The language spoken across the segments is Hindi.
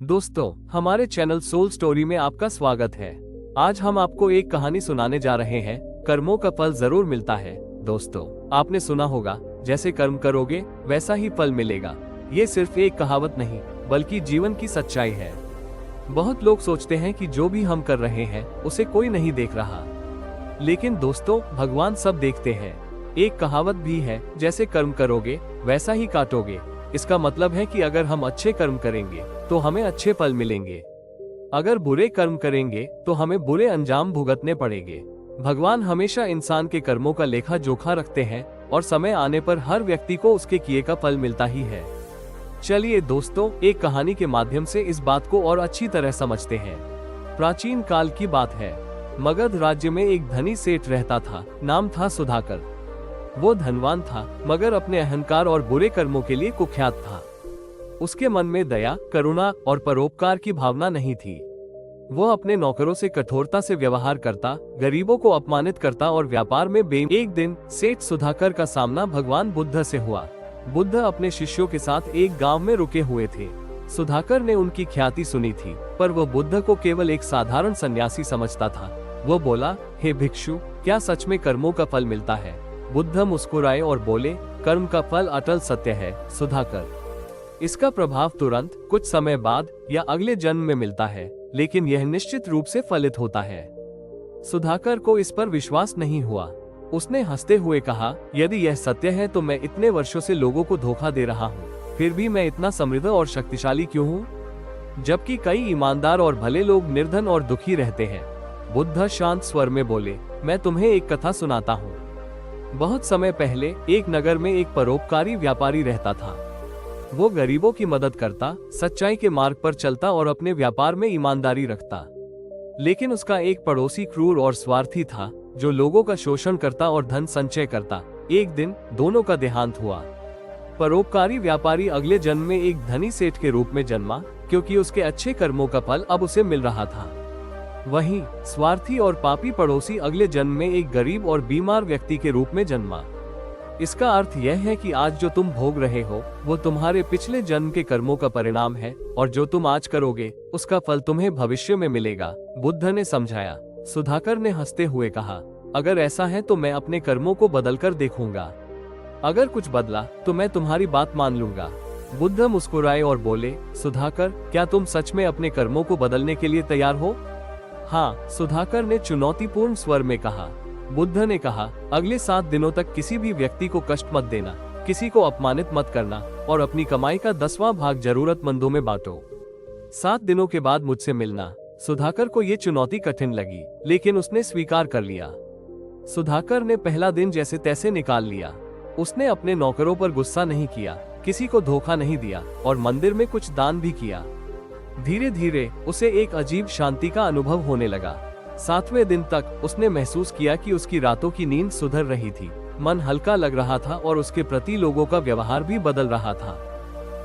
दोस्तों, हमारे चैनल सोल स्टोरी में आपका स्वागत है। आज हम आपको एक कहानी सुनाने जा रहे हैं। कर्मों का फल जरूर मिलता है। दोस्तों, आपने सुना होगा, जैसे कर्म करोगे वैसा ही फल मिलेगा। ये सिर्फ एक कहावत नहीं, बल्कि जीवन की सच्चाई है। बहुत लोग सोचते हैं कि जो भी हम कर रहे हैं उसे कोई नहीं देख रहा, लेकिन दोस्तों, भगवान सब देखते हैं। एक कहावत भी है, जैसे कर्म करोगे वैसा ही काटोगे। इसका मतलब है कि अगर हम अच्छे कर्म करेंगे तो हमें अच्छे फल मिलेंगे। अगर बुरे कर्म करेंगे तो हमें बुरे अंजाम भुगतने पड़ेंगे। भगवान हमेशा इंसान के कर्मों का लेखा जोखा रखते हैं और समय आने पर हर व्यक्ति को उसके किए का फल मिलता ही है। चलिए दोस्तों, एक कहानी के माध्यम से इस बात को और अच्छी तरह समझते हैं। प्राचीन काल की बात है। मगध राज्य में एक धनी सेठ रहता था। नाम था सुधाकर। वो धनवान था, मगर अपने अहंकार और बुरे कर्मों के लिए कुख्यात था। उसके मन में दया, करुणा और परोपकार की भावना नहीं थी। वो अपने नौकरों से कठोरता से व्यवहार करता, गरीबों को अपमानित करता और व्यापार में एक दिन सेठ सुधाकर का सामना भगवान बुद्ध से हुआ। बुद्ध अपने शिष्यों के साथ एक गांव में रुके हुए थे। सुधाकर ने उनकी ख्याति सुनी थी, पर वो बुद्ध को केवल एक साधारण सन्यासी समझता था। वो बोला, हे भिक्षु, क्या सच में कर्मों का फल मिलता है? बुद्ध मुस्कुराए और बोले, कर्म का फल अटल सत्य है सुधाकर। इसका प्रभाव तुरंत, कुछ समय बाद या अगले जन्म में मिलता है, लेकिन यह निश्चित रूप से फलित होता है। सुधाकर को इस पर विश्वास नहीं हुआ। उसने हंसते हुए कहा, यदि यह सत्य है तो मैं इतने वर्षों से लोगों को धोखा दे रहा हूँ, फिर भी मैं इतना समृद्ध और शक्तिशाली क्यों हूँ, जबकि कई ईमानदार और भले लोग निर्धन और दुखी रहते हैं। बुद्ध शांत स्वर में बोले, मैं तुम्हें एक कथा सुनाता हूँ। बहुत समय पहले एक नगर में एक परोपकारी व्यापारी रहता था। वो गरीबों की मदद करता, सच्चाई के मार्ग पर चलता और अपने व्यापार में ईमानदारी रखता। लेकिन उसका एक पड़ोसी क्रूर और स्वार्थी था, जो लोगों का शोषण करता और धन संचय करता। एक दिन दोनों का देहांत हुआ। परोपकारी व्यापारी अगले जन्म में एक धनी सेठ के रूप में जन्मा, क्योंकि उसके अच्छे कर्मों का फल अब उसे मिल रहा था। वहीं स्वार्थी और पापी पड़ोसी अगले जन्म में एक गरीब और बीमार व्यक्ति के रूप में जन्मा। इसका अर्थ यह है कि आज जो तुम भोग रहे हो वो तुम्हारे पिछले जन्म के कर्मों का परिणाम है, और जो तुम आज करोगे उसका फल तुम्हें भविष्य में मिलेगा। बुद्ध ने समझाया। सुधाकर ने हंसते हुए कहा, अगर ऐसा है तो मैं अपने कर्मों को बदलकर देखूंगा। अगर कुछ बदला तो मैं तुम्हारी बात मान लूंगा। बुद्ध मुस्कुराए और बोले, सुधाकर, क्या तुम सच में अपने कर्मों को बदलने के लिए तैयार हो? हाँ, सुधाकर ने चुनौतीपूर्ण स्वर में कहा। बुद्ध ने कहा, अगले 7 दिनों तक किसी भी व्यक्ति को कष्ट मत देना, किसी को अपमानित मत करना और अपनी कमाई का 10वां भाग जरूरतमंदों में बांटो। 7 दिनों के बाद मुझसे मिलना। सुधाकर को ये चुनौती कठिन लगी, लेकिन उसने स्वीकार कर लिया। सुधाकर ने पहला दिन जैसे तैसे निकाल लिया। उसने अपने नौकरों पर गुस्सा नहीं किया, किसी को धोखा नहीं दिया और मंदिर में कुछ दान भी किया। धीरे धीरे उसे एक अजीब शांति का अनुभव होने लगा। 7वें दिन तक उसने महसूस किया कि उसकी रातों की नींद सुधर रही थी, मन हल्का लग रहा था और उसके प्रति लोगों का व्यवहार भी बदल रहा था।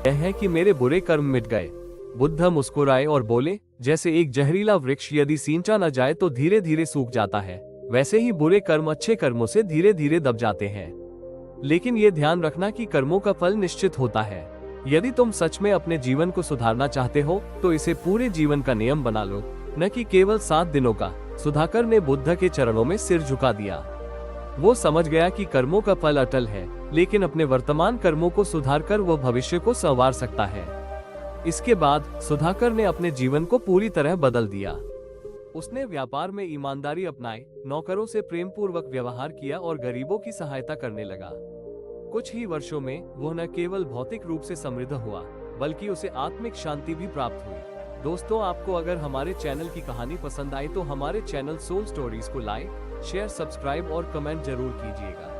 यह है कि मेरे बुरे कर्म मिट गए। बुद्ध मुस्कुराए और बोले, जैसे एक जहरीला वृक्ष यदि सींचा न जाए तो धीरे धीरे सूख जाता है, वैसे ही बुरे कर्म अच्छे कर्मों से धीरे धीरे दब जाते हैं। लेकिन ये ध्यान रखना कि कर्मों का फल निश्चित होता है। यदि तुम सच में अपने जीवन को सुधारना चाहते हो तो इसे पूरे जीवन का नियम बना लो, न कि केवल 7 दिनों का। सुधाकर ने बुद्ध के चरणों में सिर झुका दिया। वो समझ गया कि कर्मों का फल अटल है, लेकिन अपने वर्तमान कर्मों को सुधारकर वो भविष्य को संवार सकता है। इसके बाद सुधाकर ने अपने जीवन को पूरी तरह बदल दिया। उसने व्यापार में ईमानदारी अपनाई, नौकरों से प्रेम पूर्वक व्यवहार किया और गरीबों की सहायता करने लगा। कुछ ही वर्षों में वो न केवल भौतिक रूप से समृद्ध हुआ, बल्कि उसे आत्मिक शांति भी प्राप्त हुई। दोस्तों, आपको अगर हमारे चैनल की कहानी पसंद आई तो हमारे चैनल सोल स्टोरीज को लाइक, शेयर, सब्सक्राइब और कमेंट जरूर कीजिएगा।